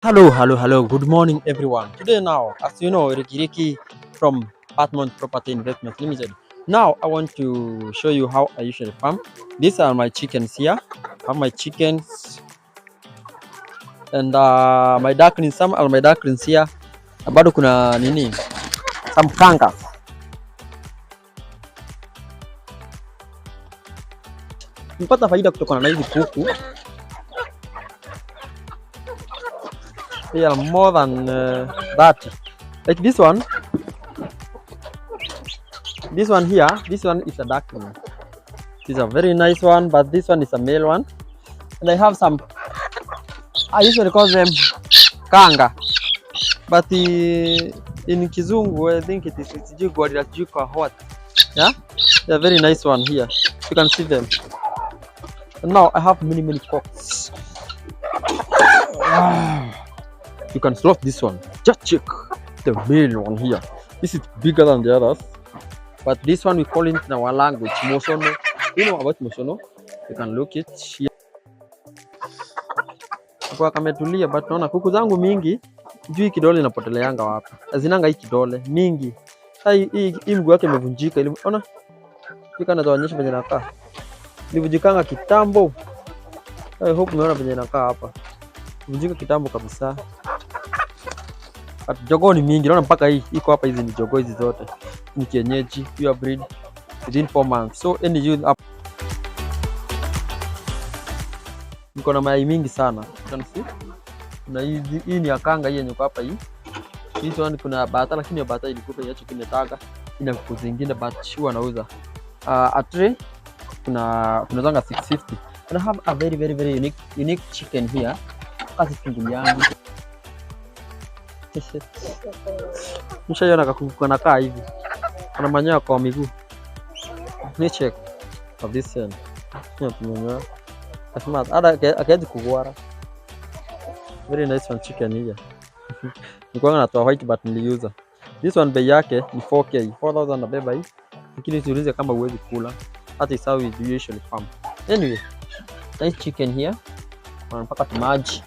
Hello. Good morning, everyone. Today, now, as you know, Rikiriki from Patmont Property Investment Limited. Now, I want to show you how I usually farm. These are my chickens here. I have my chickens and my ducklings. Some are my ducklings here. Bado kuna nini? Some kangas. Nipata faida kutokana na hizi kuku. They are more than 30. Like this one. This one here, this one is a duckling. This is a very nice one, but this one is a male one. And I have some, I usually call them kanga, but in Kizungu, I think it is Juka what? Yeah, they're very nice one here. You can see them. And now I have many cocks. Wow. You can slot this one. Just check the male one here. This is bigger than the others, but this one we call it in our language mosono. You know about mosono? You can look it here. Kwa kametulia, but naona kuku zangu mingi juu kidole inapoteleanga wapi. Azinanga hii kidole mingi. Hii mguu yake imevunjika. Unaona? Hika naonyesha venye inakaa. Ilivunjikanga kitambo. I hope umeona venye inakaa hapa. Ilivunjika kitambo kabisa. But jogoo ni mingi. Naona mpaka hii iko hapa, hizi ni jogoo hizi zote. Ni kienyeji, pure breed within 4 months. So any use up. Niko na mayai mingi sana. You can see. Na hii ni akanga hii yenye hapa hii. Hii one kuna bata, lakini bata ilikuwa iacho kimetaga. Ina kuku zingine but sure nauza. A tray tunazanga 650. And I have a very unique chicken here. Kasi fungu yangu. Mshaiona kakuku kanakaa hivi. Ana manyoya kwa miguu. Ni check of this one. Hiyo tumeona. Asema akaje kugwara. Very nice one chicken here. Nikuanga natoa white but niliuza. This one bei yake ni 4K, 4000 na beba hii. Lakini tuulize kama uwezi kula. That is how we usually farm. Anyway, nice chicken here. Wanapaka maji.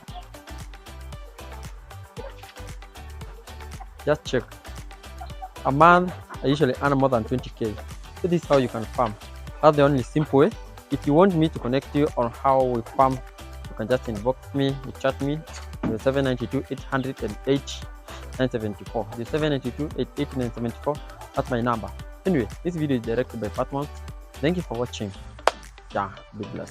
Just check. A month I usually earn more than 20K. So this is how you can farm. That's the only simple way. If you want me to connect you on how we farm, you can just inbox me, you chat me. 792 808 974. The 792 888 974. That's my number. Anyway, this video is directed by Patmont. Thank you for watching. Yeah, be blessed.